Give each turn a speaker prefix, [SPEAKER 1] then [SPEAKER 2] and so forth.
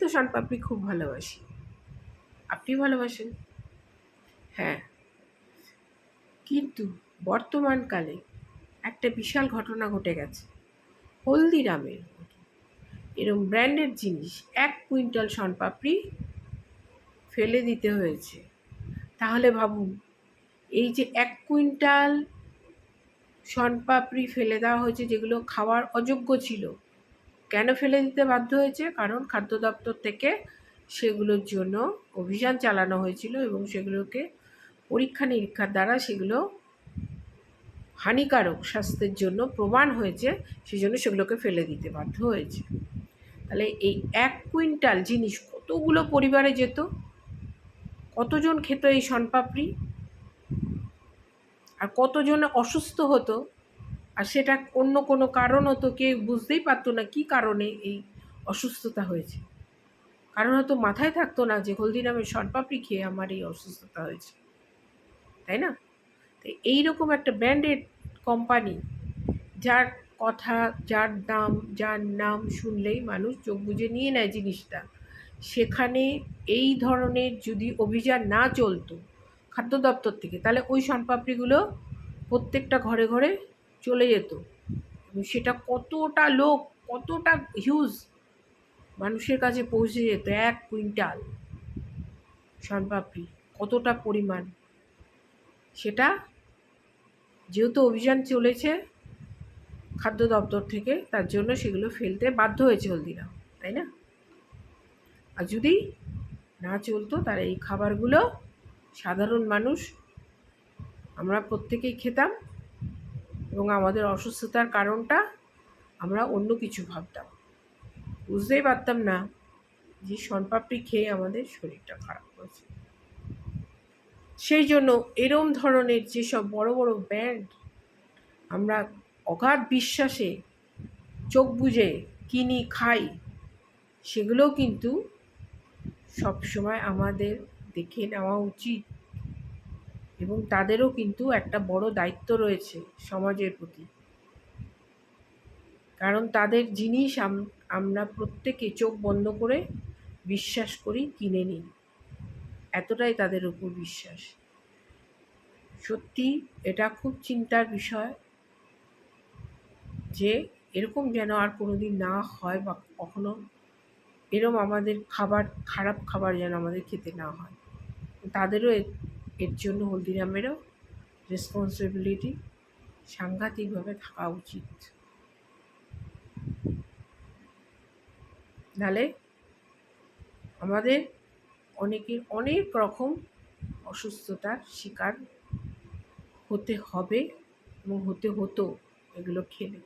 [SPEAKER 1] তো শনপাপড়ি খুব ভালোবাসি। আপনি ভালোবাসেন? হ্যাঁ, কিন্তু বর্তমানকালে একটা বিশাল ঘটনা ঘটে গেছে। হলদিরামের এরম ব্র্যান্ডেড জিনিস 1 কুইন্টাল শনপাপড়ি ফেলে দিতে হয়েছে। তাহলে ভাবুন, এই যে 1 কুইন্টাল শনপাপড়ি ফেলে দেওয়া হয়েছে, যেগুলো খাওয়ার অযোগ্য ছিল, কেন ফেলে দিতে বাধ্য হয়েছে? কারণ খাদ্য দপ্তর থেকে সেগুলোর জন্য অভিযান চালানো হয়েছিল এবং সেগুলোকে পরীক্ষা নিরীক্ষার দ্বারা সেগুলো হানিকারক স্বাস্থ্যের জন্য প্রমাণ হয়েছে, সেজন্য সেগুলোকে ফেলে দিতে বাধ্য হয়েছে। তাহলে এই 1 কুইন্টাল জিনিস কতগুলো পরিবারে যেত, কতজন খেত এই শনপাপড়ি, আর কতজন অসুস্থ হতো, আর সেটা অন্য কোনো কারণ হতো, কেউ বুঝতেই পারতো না কী কারণে এই অসুস্থতা হয়েছে। কারণ হয়তো মাথায় থাকতো না যে হলদিরামের শনপাপড়ি খেয়ে আমার এই অসুস্থতা হয়েছে, তাই না? তো এইরকম একটা ব্র্যান্ডেড কোম্পানি, যার কথা, যার নাম শুনলেই মানুষ চোখ বুজে নিয়ে নেয় জিনিসটা, সেখানে এই ধরনের যদি অভিযান না চলতো খাদ্য দপ্তর থেকে, তাহলে ওই শনপাপড়িগুলো প্রত্যেকটা ঘরে ঘরে চলে যেত। সেটা কতটা লোক, কতটা হিউজ মানুষের কাছে পৌঁছে যেত। 1 কুইন্টাল শনপাপড়ি কতটা পরিমাণ, সেটা যেহেতু অভিযান চলেছে খাদ্য দপ্তর থেকে, তার জন্য সেগুলো ফেলতে বাধ্য হয়েছে হলদিরাম, তাই না? আর যদি না চলতো, তাহলে এই খাবারগুলো সাধারণ মানুষ, আমরা প্রত্যেকেই খেতাম এবং আমাদের অসুস্থতার কারণটা আমরা অন্য কিছু ভাবতাম, বুঝতেই পারতাম না যে শনপাপড়ি খেয়ে আমাদের শরীরটা খারাপ হয়েছে। সেই জন্য এরম ধরনের যেসব বড় বড় ব্র্যান্ড আমরা অগাধ বিশ্বাসে চোখ বুজে কিনি, খাই, সেগুলোও কিন্তু সবসময় আমাদের দেখে নেওয়া উচিত এবং তাদেরও কিন্তু একটা বড় দায়িত্ব রয়েছে সমাজের প্রতি। কারণ তাদের জিনিস আমরা প্রত্যেকে চোখ বন্ধ করে বিশ্বাস করি, কিনে নিই, এতটাই তাদের উপর বিশ্বাস। সত্যি এটা খুব চিন্তার বিষয় যে এরকম যেন আর কোনোদিন না হয়, বা কখনো এরম আমাদের খারাপ খাবার যেন আমাদের খেতে না হয়। তাদেরও এর জন্য হলদিরামেরও রেসপন্সিবিলিটি সাংঘাতিকভাবে থাকা উচিত। নাহলে আমাদের অনেকের অনেক রকম অসুস্থতার শিকার হতে হবে এবং হতে হতো এগুলো খেলে।